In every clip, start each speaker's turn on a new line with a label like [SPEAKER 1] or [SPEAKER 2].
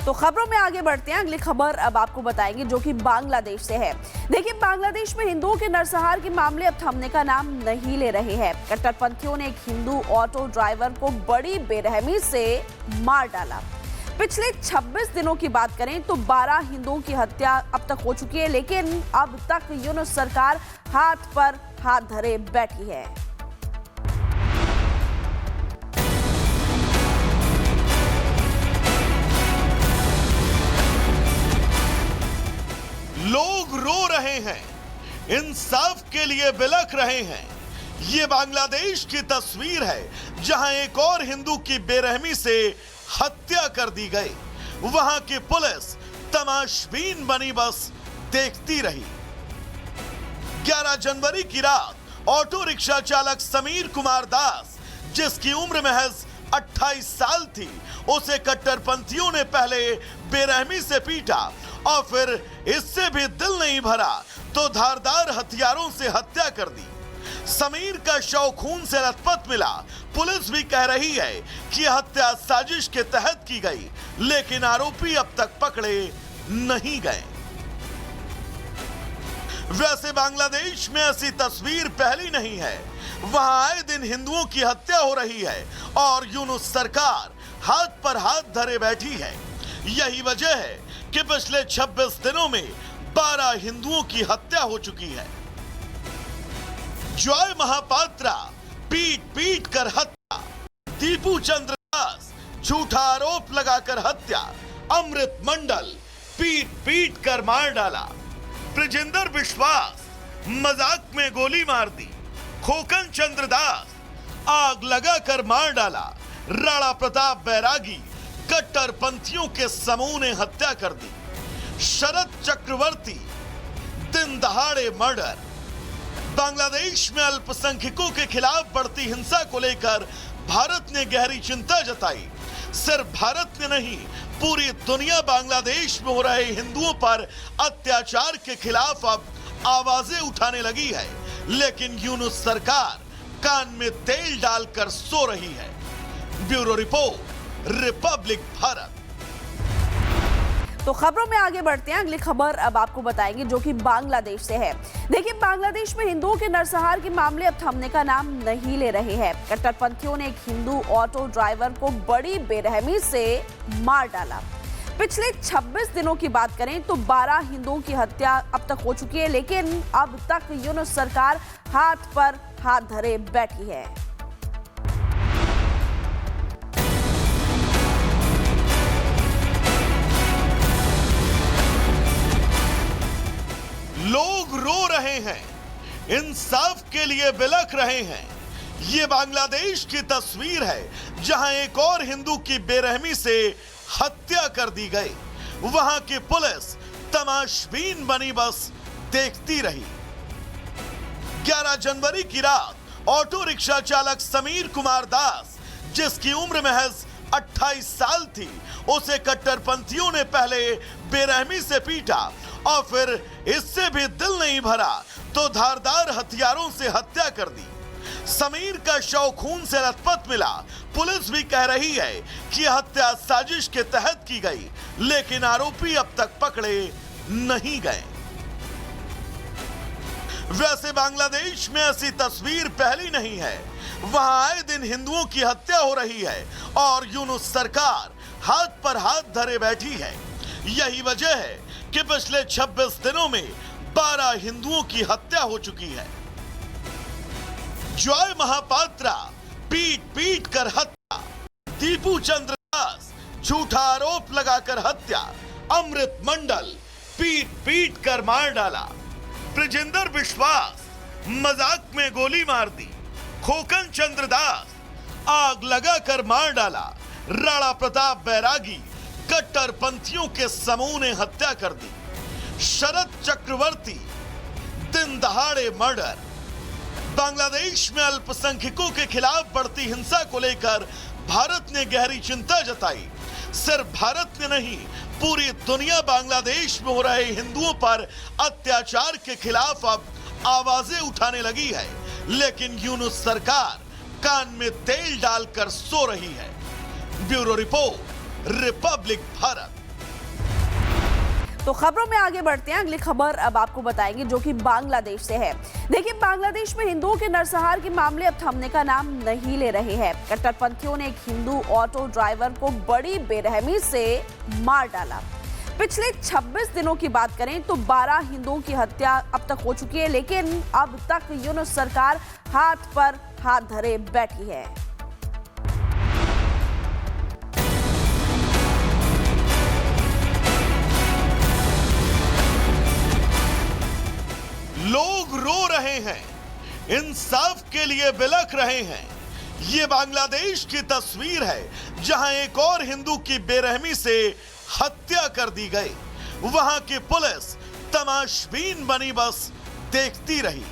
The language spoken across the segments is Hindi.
[SPEAKER 1] तो खबरों में आगे बढ़ते हैं। अगली खबर अब आपको बताएंगे जो कि बांग्लादेश से है। देखिए, बांग्लादेश में हिंदुओं के नरसंहार के मामले अब थमने का नाम नहीं ले रहे हैं। कट्टरपंथियों ने एक हिंदू ऑटो ड्राइवर को बड़ी बेरहमी से मार डाला। पिछले 26 दिनों की बात करें तो 12 हिंदुओं की हत्या अब तक हो चुकी है, लेकिन अब तक यूनुस सरकार हाथ पर हाथ धरे बैठी है।
[SPEAKER 2] लोग रो रहे हैं, इंसाफ के लिए बिलख रहे हैं। ये बांग्लादेश की तस्वीर है जहां एक और हिंदू की बेरहमी से हत्या कर दी गई। वहां की पुलिस तमाशबीन बनी बस देखती रही। 11 जनवरी की रात ऑटो रिक्शा चालक समीर कुमार दास, जिसकी उम्र महज 28 साल थी, उसे कट्टरपंथियों ने पहले बेरहमी से पीटा और फिर इससे भी दिल नहीं भरा तो धारदार हथियारों से हत्या कर दी। समीर का शव खून से लथपथ मिला। पुलिस भी कह रही है कि हत्या साजिश के तहत की गई, लेकिन आरोपी अब तक पकड़े नहीं गए। वैसे बांग्लादेश में ऐसी तस्वीर पहली नहीं है। वहां आए दिन हिंदुओं की हत्या हो रही है और यूनुस सरकार हाथ पर हाथ धरे बैठी है। यही वजह है कि पिछले 26 दिनों में 12 हिंदुओं की हत्या हो चुकी है। जॉय महापात्रा पीट पीट कर हत्या, दीपू चंद्र दास झूठा आरोप लगाकर हत्या, अमृत मंडल पीट पीट कर मार डाला, ब्रजेंद्र विश्वास मजाक में गोली मार दी, खोकन चंद्र दास आग लगाकर मार डाला, राणा प्रताप बैरागी कट्टरपंथियों के समूह ने हत्या कर दी, शरद चक्रवर्ती दिन दहाड़े मर्डर। बांग्लादेश में अल्पसंख्यकों के खिलाफ बढ़ती हिंसा को लेकर भारत ने गहरी चिंता जताई। सिर्फ भारत ने नहीं, पूरी दुनिया बांग्लादेश में हो रहे हिंदुओं पर अत्याचार के खिलाफ अब आवाजें उठाने लगी है, लेकिन यूनुस सरकार कान में तेल डालकर सो रही है। Bureau report, Republic Bharat.
[SPEAKER 1] तो खबरों में आगे बढ़ते हैं। अगली खबर अब आपको बताएंगे जो कि बांग्लादेश से है। देखिए, बांग्लादेश में हिंदुओं के नरसंहार के मामले अब थमने का नाम नहीं ले रहे हैं। कट्टरपंथियों ने एक हिंदू ऑटो ड्राइवर को बड़ी बेरहमी से मार डाला। पिछले 26 दिनों की बात करें तो 12 हिंदुओं की हत्या अब तक हो चुकी है, लेकिन अब तक यूनुस सरकार हाथ पर हाथ धरे बैठी है।
[SPEAKER 2] लोग रो रहे हैं, इंसाफ के लिए बिलख रहे हैं। ये बांग्लादेश की तस्वीर है जहां एक और हिंदू की बेरहमी से हत्या कर दी गई। वहां की पुलिस तमाशबीन बनी बस देखती रही। 11 जनवरी की रात ऑटो रिक्शा चालक समीर कुमार दास, जिसकी उम्र महज 28 साल थी, उसे कट्टरपंथियों ने पहले बेरहमी से पीटा और फिर इससे भी दिल नहीं भरा तो धारदार हथियारों से हत्या कर दी। समीर का शव खून से लथपथ मिला। पुलिस भी कह रही है कि हत्या साजिश के तहत की गई, लेकिन आरोपी अब तक पकड़े नहीं गए। वैसे बांग्लादेश में ऐसी तस्वीर पहली नहीं है। वहां आए दिन हिंदुओं की हत्या हो रही है और यूनुस सरकार हाथ पर हाथ धरे बैठी है। यही वजह है कि पिछले 26 दिनों में 12 हिंदुओं की हत्या हो चुकी है। जॉय महापात्रा पीट पीट कर हत्या, दीपू चंद्र दास झूठा आरोप लगाकर हत्या, अमृत मंडल पीट पीट कर मार डाला, ब्रजेंद्र विश्वास मजाक में गोली मार दी, खोकन चंद्र दास आग लगाकर मार डाला, राणा प्रताप बैरागी कट्टरपंथियों के समूह ने हत्या कर दी, शरद चक्रवर्ती दिन दहाड़े मर्डर। बांग्लादेश में अल्पसंख्यकों के खिलाफ बढ़ती हिंसा को लेकर भारत ने गहरी चिंता जताई। सिर्फ भारत ने नहीं, पूरी दुनिया बांग्लादेश में हो रहे हिंदुओं पर अत्याचार के खिलाफ अब आवाजें उठाने लगी है, लेकिन यूनुस सरकार कान में तेल डालकर सो रही है। Bureau report, Republic Bharat.
[SPEAKER 1] तो खबरों में आगे बढ़ते हैं। अगली खबर अब आपको बताएंगे जो कि बांग्लादेश से है। देखिए, बांग्लादेश में हिंदुओं के नरसंहार के मामले अब थमने का नाम नहीं ले रहे हैं। कट्टरपंथियों ने एक हिंदू ऑटो ड्राइवर को बड़ी बेरहमी से मार डाला। पिछले 26 दिनों की बात करें तो 12 हिंदुओं की हत्या अब तक हो चुकी है, लेकिन अब तक यूनुस सरकार हाथ पर हाथ धरे बैठी है।
[SPEAKER 2] लोग रो रहे हैं, इंसाफ के लिए बिलख रहे हैं। ये बांग्लादेश की तस्वीर है जहां एक और हिंदू की बेरहमी से हत्या कर दी गई। वहां की पुलिस तमाशबीन बनी बस देखती रही।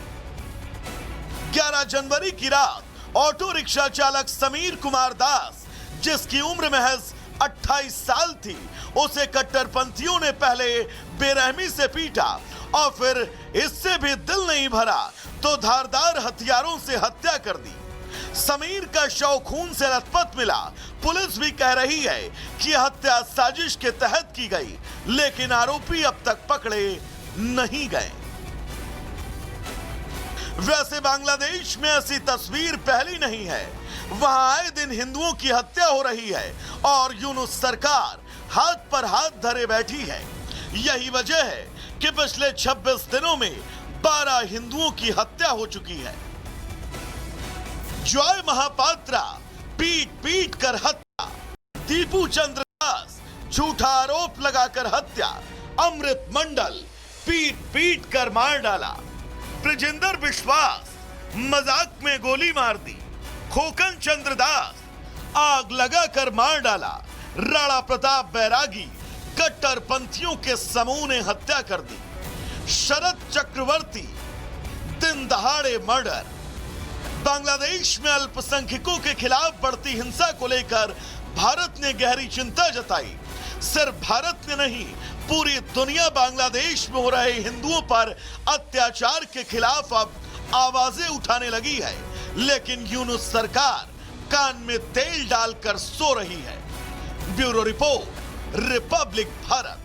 [SPEAKER 2] 11 जनवरी की रात ऑटो रिक्शा चालक समीर कुमार दास, जिसकी उम्र महज 28 साल थी, उसे कट्टरपंथियों ने पहले बेरहमी से पीटा और फिर इससे भी दिल नहीं भरा तो धारदार हथियारों से हत्या कर दी। समीर का शव खून से लथपथ मिला। पुलिस भी कह रही है कि हत्या साजिश के तहत की गई, लेकिन आरोपी अब तक पकड़े नहीं गए। वैसे बांग्लादेश में ऐसी तस्वीर पहली नहीं है। वहां आए दिन हिंदुओं की हत्या हो रही है और यूनुस सरकार हाथ पर हाथ धरे बैठी है। यही वजह है कि पिछले 26 दिनों में 12 हिंदुओं की हत्या हो चुकी है। जॉय महापात्रा पीट पीट कर हत्या, दीपू चंद्र दास झूठा आरोप लगाकर हत्या, अमृत मंडल पीट पीट कर मार डाला, ब्रजेंद्र विश्वास मजाक में गोली मार दी, खोकन चंद्र दास आग लगाकर मार डाला, राणा प्रताप बैरागी कट्टरपंथियों के समूह ने हत्या कर दी, शरद चक्रवर्ती दिन दहाड़े मर्डर। बांग्लादेश में अल्पसंख्यकों के खिलाफ बढ़ती हिंसा को लेकर भारत ने गहरी चिंता जताई। सिर्फ भारत ने नहीं, पूरी दुनिया बांग्लादेश में हो रहे हिंदुओं पर अत्याचार के खिलाफ अब आवाजें उठाने लगी है, लेकिन यूनुस सरकार कान में तेल डालकर सो रही है। Bureau report, Republic Bharat.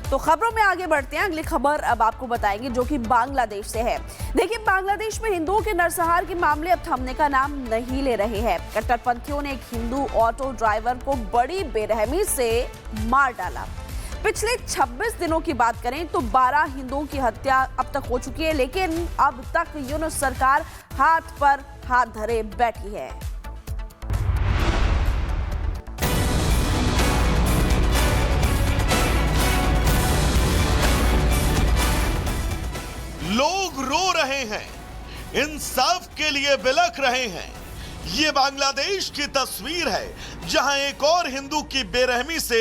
[SPEAKER 1] तो खबरों में आगे बढ़ते हैं। अगली खबर अब आपको बताएंगे जो कि बांग्लादेश से है। देखिए, बांग्लादेश में हिंदुओं के नरसंहार के मामले अब थमने का नाम नहीं ले रहे हैं। कट्टरपंथियों ने एक हिंदू ऑटो ड्राइवर को बड़ी बेरहमी से मार डाला। पिछले 26 दिनों की बात करें तो 12 हिंदुओं की हत्या अब तक हो चुकी है, लेकिन अब तक यूनुस सरकार हाथ पर हाथ धरे बैठी है।
[SPEAKER 2] लोग रो रहे हैं, इंसाफ के लिए बिलख रहे हैं। ये बांग्लादेश की तस्वीर है जहां एक और हिंदू की बेरहमी से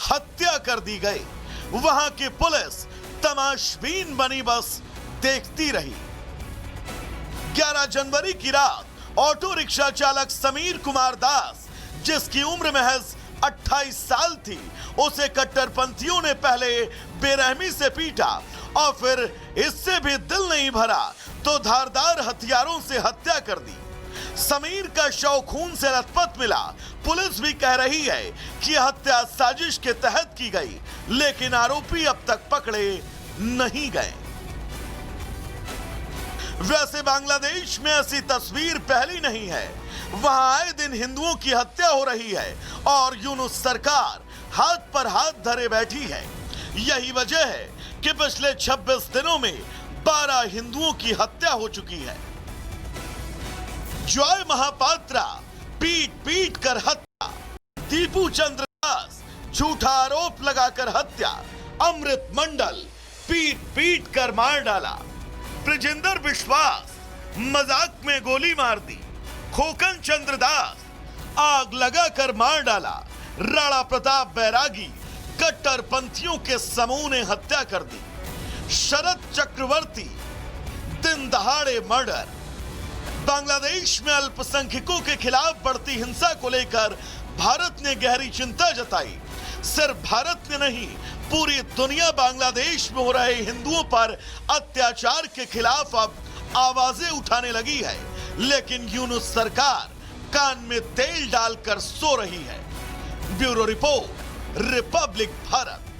[SPEAKER 2] हत्या कर दी गई। वहां की पुलिस तमाशबीन बनी बस देखती रही। 11 जनवरी की रात ऑटो रिक्शा चालक समीर कुमार दास, जिसकी उम्र महज 28 साल थी, उसे कट्टरपंथियों ने पहले बेरहमी से पीटा और फिर इससे भी दिल नहीं भरा तो धारदार हथियारों से हत्या कर दी। समीर का शव खून से लथपथ मिला। पुलिस भी कह रही है कि हत्या साजिश के तहत की गई, लेकिन आरोपी अब तक पकड़े नहीं गए। वैसे बांग्लादेश में ऐसी तस्वीर पहली नहीं है। वहां आए दिन हिंदुओं की हत्या हो रही है और यूनुस सरकार हाथ पर हाथ धरे बैठी है। यही वजह है कि पिछले 26 दिनों में 12 हिंदुओं की हत्या हो चुकी है। जॉय महापात्रा पीट पीट कर हत्या, दीपू चंद्र दास झूठा आरोप लगाकर हत्या, अमृत मंडल पीट पीट कर मार डाला, ब्रजेंद्र विश्वास मजाक में गोली मार दी, खोकन चंद्र दास आग लगाकर मार डाला, राणा प्रताप बैरागी कट्टरपंथियों के समूह ने हत्या कर दी, शरद चक्रवर्ती दिन दहाड़े मर्डर। बांग्लादेश में अल्पसंख्यकों के खिलाफ बढ़ती हिंसा को लेकर भारत ने गहरी चिंता जताई। सिर्फ भारत ने नहीं, पूरी दुनिया बांग्लादेश में हो रहे हिंदुओं पर अत्याचार के खिलाफ अब आवाजें उठाने लगी है, लेकिन यूनुस सरकार कान में तेल डालकर सो रही है। Bureau report, Republic Bharat.